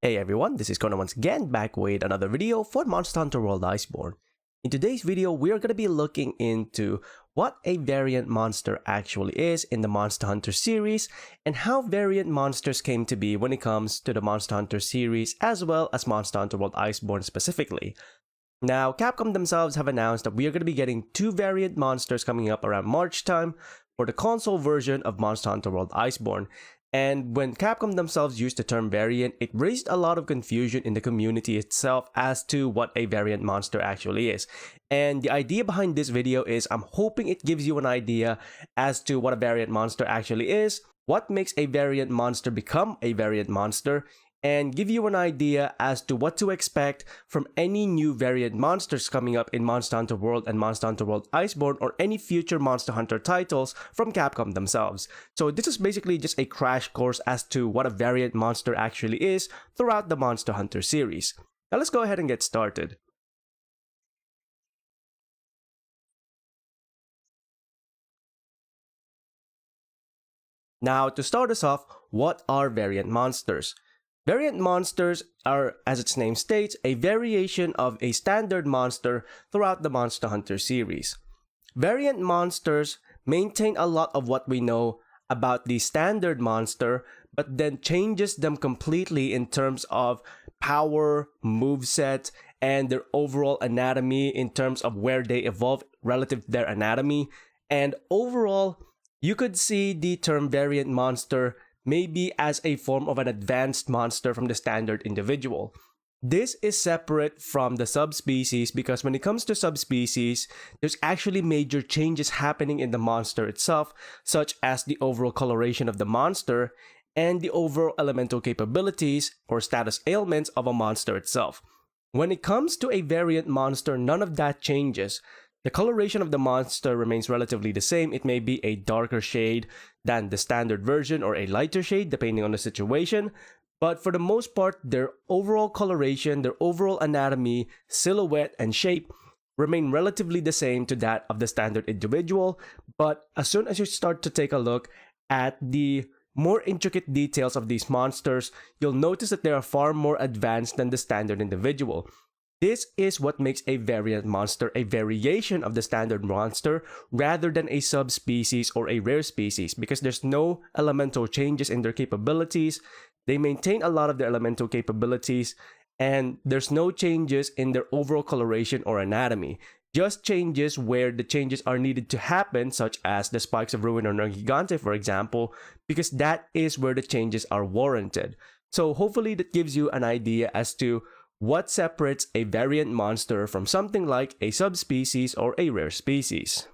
Hey everyone, this is Kona once again back with another video for Monster Hunter World Iceborne. In today's video, we are going to be looking into what a variant monster actually is in the Monster Hunter series and how variant monsters came to be when it comes to the Monster Hunter series as well as Monster Hunter World Iceborne specifically. Now, Capcom themselves have announced that we are going to be getting 2 variant monsters coming up around March time for the console version of Monster Hunter World Iceborne. And when Capcom themselves used the term variant, it raised a lot of confusion in the community itself as to what a variant monster actually is. And the idea behind this video is I'm hoping it gives you an idea as to what a variant monster actually is, what makes a variant monster become a variant monster, and give you an idea as to what to expect from any new variant monsters coming up in Monster Hunter World and Monster Hunter World Iceborne or any future Monster Hunter titles from Capcom themselves. So this is basically just a crash course as to what a variant monster actually is throughout the Monster Hunter series. Now let's go ahead and get started. Now to start us off, what are variant monsters? Variant monsters are, as its name states, a variation of a standard monster throughout the Monster Hunter series. Variant monsters maintain a lot of what we know about the standard monster, but then changes them completely in terms of power, moveset, and their overall anatomy in terms of where they evolve relative to their anatomy. And overall, you could see the term variant monster maybe as a form of an advanced monster from the standard individual. This is separate from the subspecies because when it comes to subspecies, there's actually major changes happening in the monster itself, such as the overall coloration of the monster and the overall elemental capabilities or status ailments of a monster itself. When it comes to a variant monster, none of that changes. The coloration of the monster remains relatively the same. It may be a darker shade than the standard version or a lighter shade depending on the situation, but for the most part, their overall coloration, their overall anatomy, silhouette, and shape remain relatively the same to that of the standard individual. But as soon as you start to take a look at the more intricate details of these monsters, you'll notice that they are far more advanced than the standard individual. This is what makes a variant monster a variation of the standard monster rather than a subspecies or a rare species because there's no elemental changes in their capabilities. They maintain a lot of their elemental capabilities and there's no changes in their overall coloration or anatomy. Just changes where the changes are needed to happen, such as the spikes of ruin or Nergigante, for example, because that is where the changes are warranted. So hopefully that gives you an idea as to what separates a variant monster from something like a subspecies or a rare species.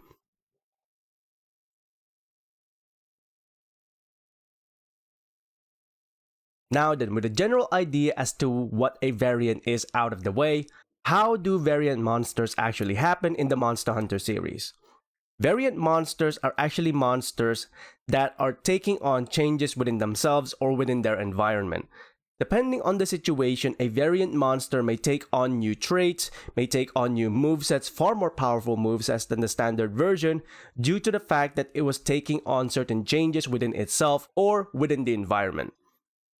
Now then, with a general idea as to what a variant is out of the way, how do variant monsters actually happen in the Monster Hunter series? Variant monsters are actually monsters that are taking on changes within themselves or within their environment. Depending on the situation, a variant monster may take on new traits, may take on new movesets, far more powerful movesets than the standard version, due to the fact that it was taking on certain changes within itself or within the environment.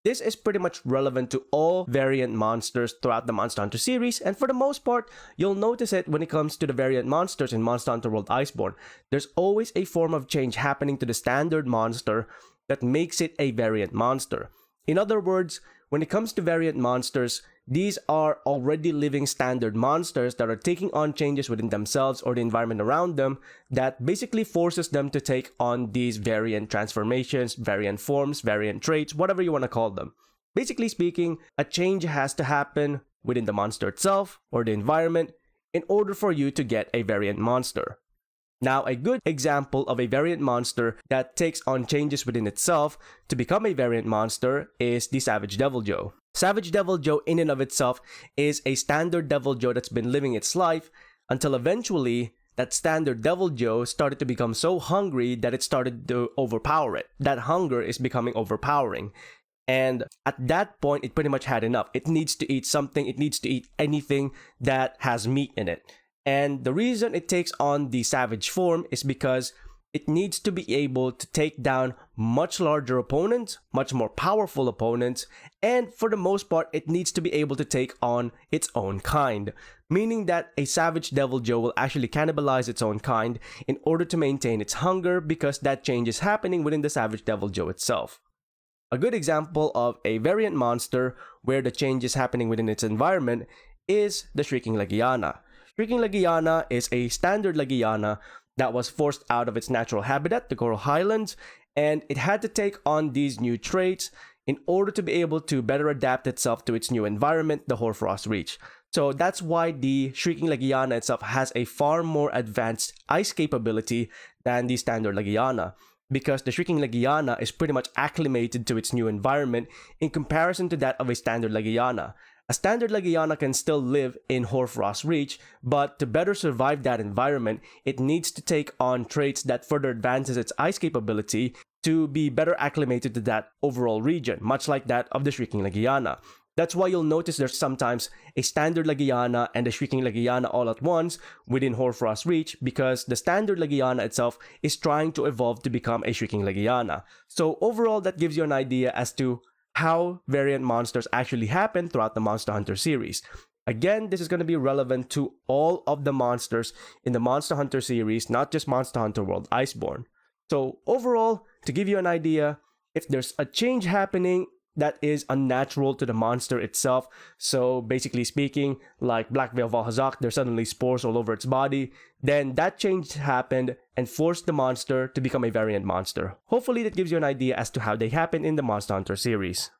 This is pretty much relevant to all variant monsters throughout the Monster Hunter series, and for the most part, you'll notice it when it comes to the variant monsters in Monster Hunter World Iceborne. There's always a form of change happening to the standard monster that makes it a variant monster. In other words, when it comes to variant monsters, these are already living standard monsters that are taking on changes within themselves or the environment around them that basically forces them to take on these variant transformations, variant forms, variant traits, whatever you want to call them. Basically speaking, a change has to happen within the monster itself or the environment in order for you to get a variant monster. Now, a good example of a variant monster that takes on changes within itself to become a variant monster is the Savage Deviljho. Savage Deviljho in and of itself is a standard Deviljho that's been living its life until eventually that standard Deviljho started to become so hungry that it started to overpower it. That hunger is becoming overpowering. And at that point, it pretty much had enough. It needs to eat something. It needs to eat anything that has meat in it. And the reason it takes on the savage form is because it needs to be able to take down much larger opponents, much more powerful opponents, and for the most part, it needs to be able to take on its own kind, meaning that a Savage Devil Joe will actually cannibalize its own kind in order to maintain its hunger because that change is happening within the Savage Devil Joe itself. A good example of a variant monster where the change is happening within its environment is the Shrieking Legiana. Shrieking Legiana is a standard Legiana that was forced out of its natural habitat, the Coral Highlands, and it had to take on these new traits in order to be able to better adapt itself to its new environment, the Hoarfrost Reach. So that's why the Shrieking Legiana itself has a far more advanced ice capability than the standard Legiana, because the Shrieking Legiana is pretty much acclimated to its new environment in comparison to that of a standard Legiana. A standard Legiana can still live in Hoarfrost Reach, but to better survive that environment, it needs to take on traits that further advances its ice capability to be better acclimated to that overall region, much like that of the Shrieking Legiana. That's why you'll notice there's sometimes a standard Legiana and a Shrieking Legiana all at once within Hoarfrost Reach, because the standard Legiana itself is trying to evolve to become a Shrieking Legiana. So overall, that gives you an idea as to how variant monsters actually happen throughout the Monster Hunter series. Again, this is going to be relevant to all of the monsters in the Monster Hunter series, not just Monster Hunter World Iceborne. So overall, to give you an idea, if there's a change happening that is unnatural to the monster itself, so basically speaking, like Black Veil Valhazak, there's suddenly spores all over its body, then that change happened and forced the monster to become a variant monster. Hopefully that gives you an idea as to how they happen in the Monster Hunter series.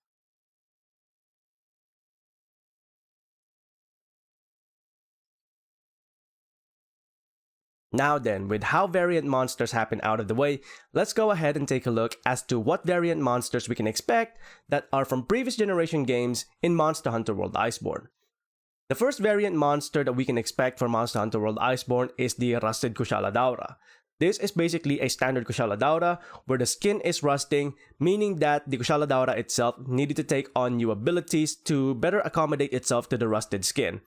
Now then, with how variant monsters happen out of the way, let's go ahead and take a look as to what variant monsters we can expect that are from previous generation games in Monster Hunter World Iceborne. The first variant monster that we can expect for Monster Hunter World Iceborne is the Rusted Kushala Daora. This is basically a standard Kushala Daora where the skin is rusting, meaning that the Kushala Daora itself needed to take on new abilities to better accommodate itself to the rusted skin.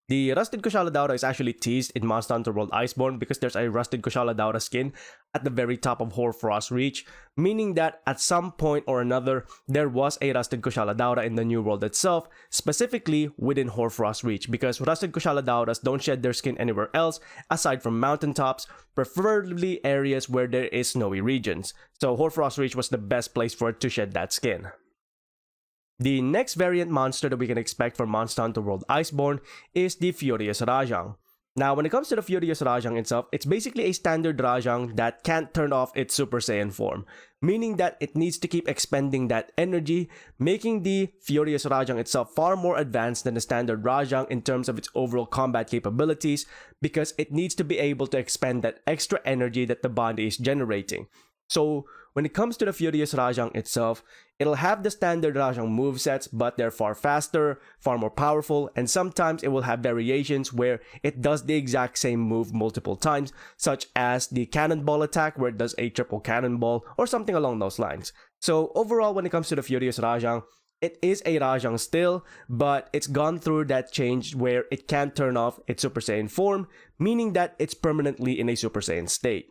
The Rusted Kushala Daora is actually teased in Monster Hunter World Iceborne because there's a Rusted Kushala Daora skin at the very top of Hoarfrost Reach, meaning that at some point or another, there was a Rusted Kushala Daora in the New World itself, specifically within Hoarfrost Reach, because Rusted Kushala Daoras don't shed their skin anywhere else aside from mountaintops, preferably areas where there is snowy regions. So Hoarfrost Reach was the best place for it to shed that skin. The next variant monster that we can expect from Monster Hunter World Iceborne is the Furious Rajang. Now, when it comes to the Furious Rajang itself, it's basically a standard Rajang that can't turn off its Super Saiyan form, meaning that it needs to keep expending that energy, making the Furious Rajang itself far more advanced than the standard Rajang in terms of its overall combat capabilities, because it needs to be able to expend that extra energy that the body is generating. So, when it comes to the Furious Rajang itself, it'll have the standard Rajang movesets, but they're far faster, far more powerful, and sometimes it will have variations where it does the exact same move multiple times, such as the Cannonball attack where it does a triple Cannonball, or something along those lines. So overall, when it comes to the Furious Rajang, it is a Rajang still, but it's gone through that change where it can't turn off its Super Saiyan form, meaning that it's permanently in a Super Saiyan state.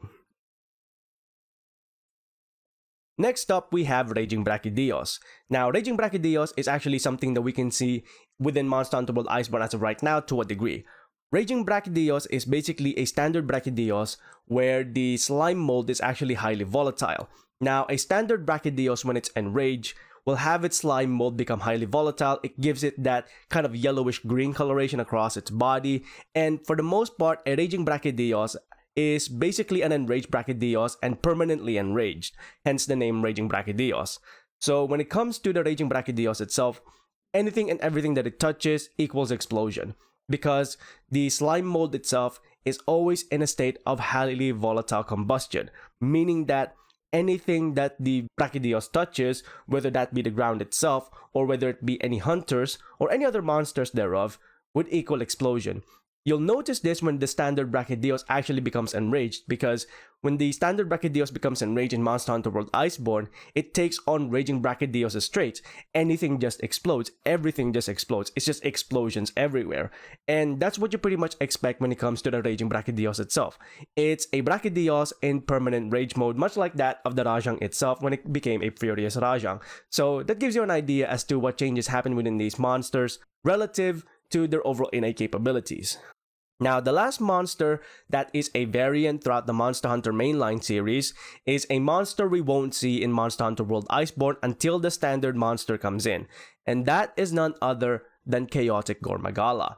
Next up, we have Raging Brachydios. Now, Raging Brachydios is actually something that we can see within Monster Hunter World Iceborne as of right now to a degree. Raging Brachydios is basically a standard Brachydios where the slime mold is actually highly volatile. Now, a standard Brachydios, when it's enraged, will have its slime mold become highly volatile. It gives it that kind of yellowish green coloration across its body, and for the most part, a Raging Brachydios is basically an enraged Brachydios and permanently enraged, hence the name Raging Brachydios. So when it comes to the Raging Brachydios itself, anything and everything that it touches equals explosion, because the slime mold itself is always in a state of highly volatile combustion, meaning that anything that the Brachydios touches, whether that be the ground itself, or whether it be any hunters, or any other monsters thereof, would equal explosion. You'll notice this when the standard Brachydios actually becomes enraged, because when the standard Brachydios becomes enraged in Monster Hunter World Iceborne, it takes on Raging Brachydios' traits. Anything just explodes, everything just explodes, it's just explosions everywhere. And that's what you pretty much expect when it comes to the Raging Brachydios itself. It's a Brachydios in permanent rage mode, much like that of the Rajang itself when it became a Furious Rajang. So that gives you an idea as to what changes happen within these monsters relative to their overall innate capabilities. Now, the last monster that is a variant throughout the Monster Hunter mainline series is a monster we won't see in Monster Hunter World Iceborne until the standard monster comes in, and that is none other than Chaotic Gormagala.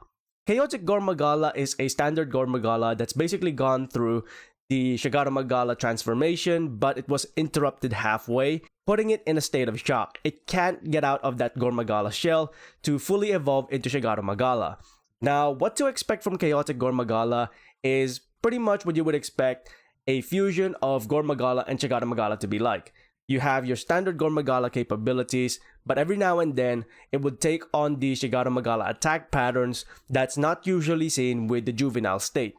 Chaotic Gormagala is a standard Gormagala that's basically gone through the Shigaromagala transformation, but it was interrupted halfway, putting it in a state of shock. It can't get out of that Gormagala shell to fully evolve into Shigaromagala. Now, what to expect from Chaotic Gormagala is pretty much what you would expect a fusion of Gormagala and Shigaromagala to be like. You have your standard Gormagala capabilities, but every now and then, it would take on the Shigaromagala attack patterns that's not usually seen with the juvenile state.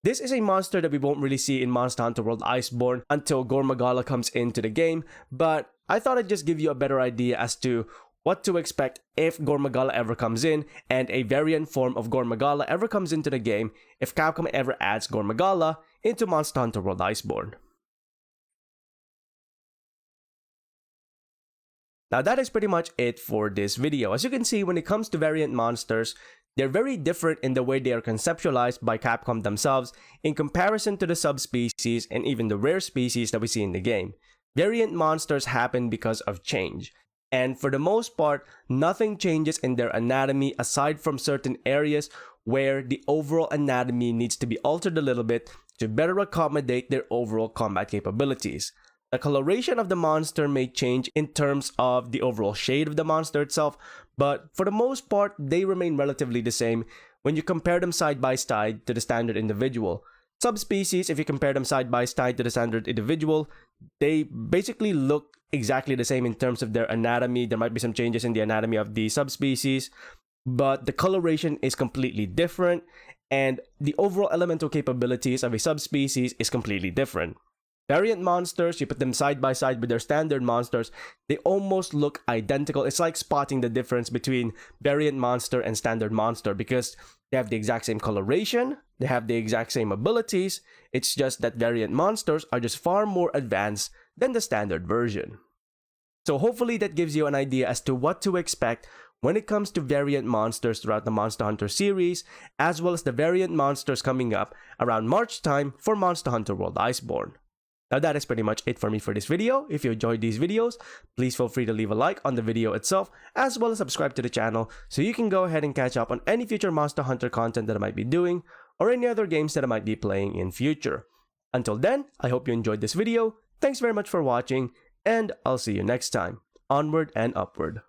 This is a monster that we won't really see in Monster Hunter World Iceborne until Gormagala comes into the game, but I thought I'd just give you a better idea as to what to expect if Gormagala ever comes in, and a variant form of Gormagala ever comes into the game if Capcom ever adds Gormagala into Monster Hunter World Iceborne. Now that is pretty much it for this video. As you can see, when it comes to variant monsters, they're very different in the way they are conceptualized by Capcom themselves in comparison to the subspecies and even the rare species that we see in the game. Variant monsters happen because of change. And for the most part, nothing changes in their anatomy aside from certain areas where the overall anatomy needs to be altered a little bit to better accommodate their overall combat capabilities. The coloration of the monster may change in terms of the overall shade of the monster itself, but for the most part, they remain relatively the same when you compare them side by side to the standard individual. Subspecies, if you compare them side by side to the standard individual, they basically look exactly the same in terms of their anatomy. There might be some changes in the anatomy of the subspecies, but the coloration is completely different, and the overall elemental capabilities of a subspecies is completely different. Variant monsters, you put them side by side with their standard monsters, they almost look identical. It's like spotting the difference between variant monster and standard monster because they have the exact same coloration, they have the exact same abilities. It's just that variant monsters are just far more advanced than the standard version. So hopefully that gives you an idea as to what to expect when it comes to variant monsters throughout the Monster Hunter series, as well as the variant monsters coming up around March time for Monster Hunter World Iceborne. Now that is pretty much it for me for this video. If you enjoyed these videos, please feel free to leave a like on the video itself, as well as subscribe to the channel so you can go ahead and catch up on any future Monster Hunter content that I might be doing, or any other games that I might be playing in future. Until then, I hope you enjoyed this video. Thanks very much for watching, and I'll see you next time. Onward and upward.